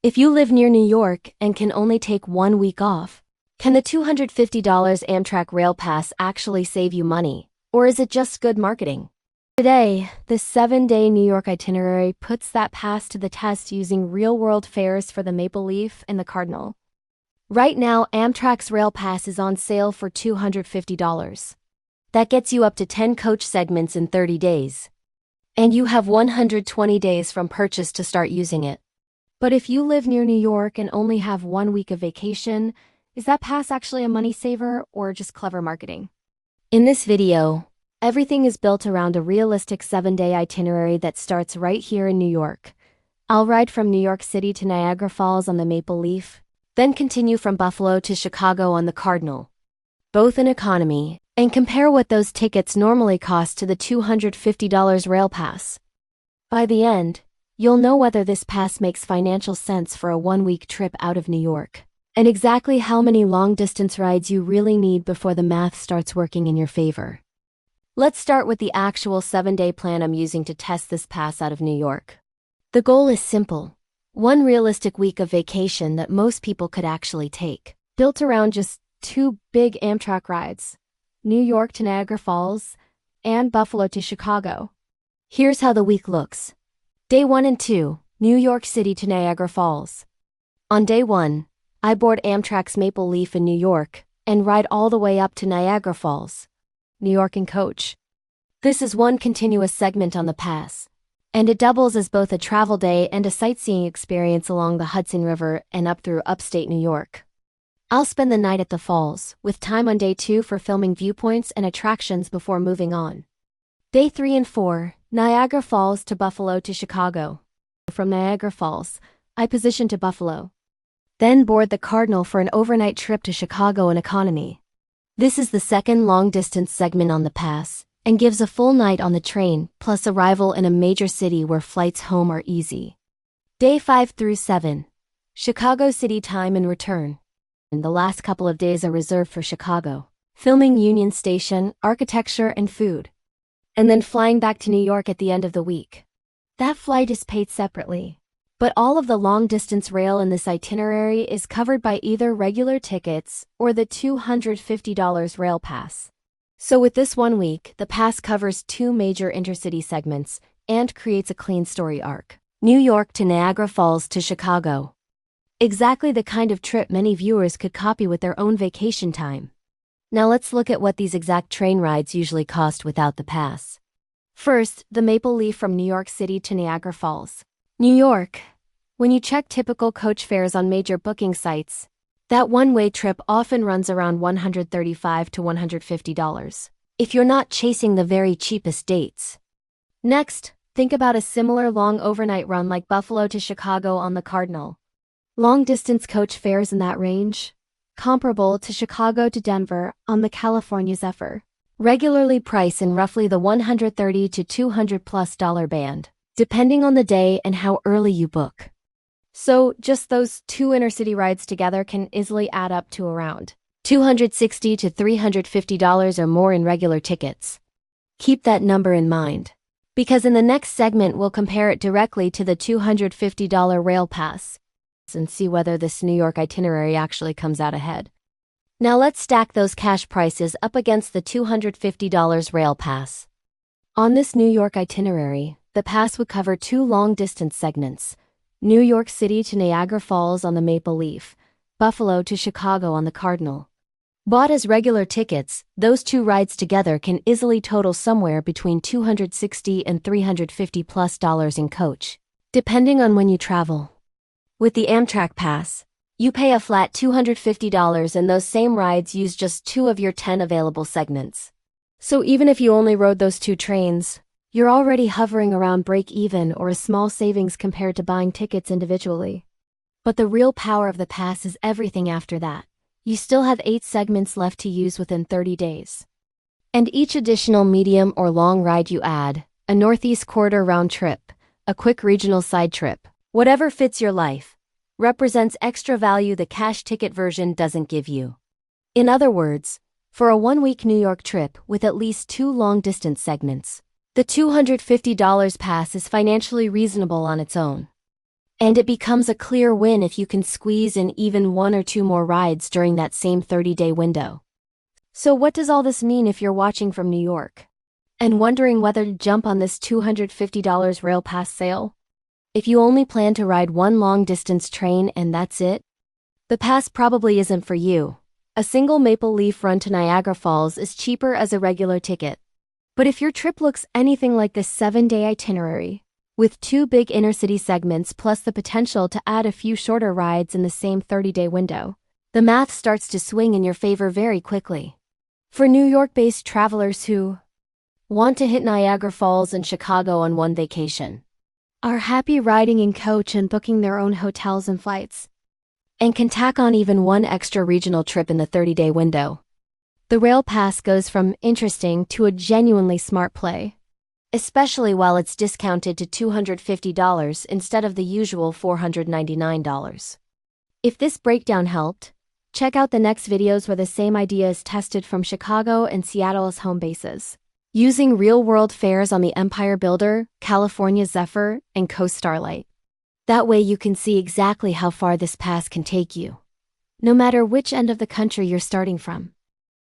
If you live near New York and can only take 1 week off, can the $250 Amtrak Rail Pass actually save you money, or is it just good marketing? Today, the 7-day New York itinerary puts that pass to the test using real-world fares for the Maple Leaf and the Cardinal. Right now, Amtrak's Rail Pass is on sale for $250. That gets you up to 10 coach segments in 30 days. And you have 120 days from purchase to start using it. But if you live near New York and only have 1 week of vacation, is that pass actually a money saver or just clever marketing? In this video, everything is built around a realistic 7-day itinerary that starts right here in New York. I'll ride from New York City to Niagara Falls on the Maple Leaf, then continue from Buffalo to Chicago on the Cardinal, both in economy, and compare what those tickets normally cost to the $250 rail pass. By the end, you'll know whether this pass makes financial sense for a 1-week trip out of New York, and exactly how many long-distance rides you really need before the math starts working in your favor. Let's start with the actual 7-day plan I'm using to test this pass out of New York. The goal is simple: 1 realistic week of vacation that most people could actually take, built around just 2 big Amtrak rides, New York to Niagara Falls, and Buffalo to Chicago. Here's how the week looks. Day 1 and 2, New York City to Niagara Falls. On day 1, I board Amtrak's Maple Leaf in New York and ride all the way up to Niagara Falls, New York in coach. This is one continuous segment on the pass, and it doubles as both a travel day and a sightseeing experience along the Hudson River and up through upstate New York. I'll spend the night at the falls, with time on day 2 for filming viewpoints and attractions before moving on. Day 3 and 4, Niagara Falls to Buffalo to Chicago. From Niagara Falls, I position to Buffalo. Then board the Cardinal for an overnight trip to Chicago in economy. This is the second long-distance segment on the pass, and gives a full night on the train, plus arrival in a major city where flights home are easy. Day 5 through 7, Chicago City time and return. And the last couple of days are reserved for Chicago, filming Union Station, architecture, and food. And then flying back to New York at the end of the week. That flight is paid separately. But all of the long-distance rail in this itinerary is covered by either regular tickets or the $250 rail pass. So with this 1 week, the pass covers 2 major intercity segments and creates a clean story arc. New York to Niagara Falls to Chicago. Exactly the kind of trip many viewers could copy with their own vacation time. Now let's look at what these exact train rides usually cost without the pass. First, the Maple Leaf from New York City to Niagara Falls, New York. When you check typical coach fares on major booking sites, that one-way trip often runs around $135 to $150, if you're not chasing the very cheapest dates. Next, think about a similar long overnight run like Buffalo to Chicago on the Cardinal. Long-distance coach fares in that range, comparable to Chicago to Denver on the California Zephyr, regularly price in roughly the $130 to $200+ band, depending on the day and how early you book. So just those 2 intercity rides together can easily add up to around $260 to $350 or more in regular tickets. Keep that number in mind, because in the next segment we'll compare it directly to the $250 rail pass and see whether this New York itinerary actually comes out ahead. Now let's stack those cash prices up against the $250 rail pass. On this New York itinerary, the pass would cover 2 long-distance segments, New York City to Niagara Falls on the Maple Leaf, Buffalo to Chicago on the Cardinal. Bought as regular tickets, those 2 rides together can easily total somewhere between $260 and $350+ in coach, depending on when you travel. With the Amtrak pass, you pay a flat $250 and those same rides use just 2 of your 10 available segments. So even if you only rode those 2 trains, you're already hovering around break-even or a small savings compared to buying tickets individually. But the real power of the pass is everything after that. You still have 8 segments left to use within 30 days. And each additional medium or long ride you add, a Northeast Corridor round trip, a quick regional side trip, whatever fits your life, represents extra value the cash ticket version doesn't give you. In other words, for a 1-week New York trip with at least 2 long-distance segments, the $250 pass is financially reasonable on its own. And it becomes a clear win if you can squeeze in even 1 or 2 more rides during that same 30-day window. So what does all this mean if you're watching from New York and wondering whether to jump on this $250 rail pass sale? If you only plan to ride one long-distance train and that's it, the pass probably isn't for you. A single Maple Leaf run to Niagara Falls is cheaper as a regular ticket. But if your trip looks anything like this 7-day itinerary, with 2 big inner-city segments plus the potential to add a few shorter rides in the same 30-day window, the math starts to swing in your favor very quickly. For New York-based travelers who want to hit Niagara Falls and Chicago on one vacation, are happy riding in coach and booking their own hotels and flights, and can tack on even one extra regional trip in the 30-day window, the Rail Pass goes from interesting to a genuinely smart play, especially while it's discounted to $250 instead of the usual $499. If this breakdown helped, check out the next videos where the same idea is tested from Chicago and Seattle as home bases, using real-world fares on the Empire Builder, California Zephyr, and Coast Starlight. That way you can see exactly how far this pass can take you, no matter which end of the country you're starting from.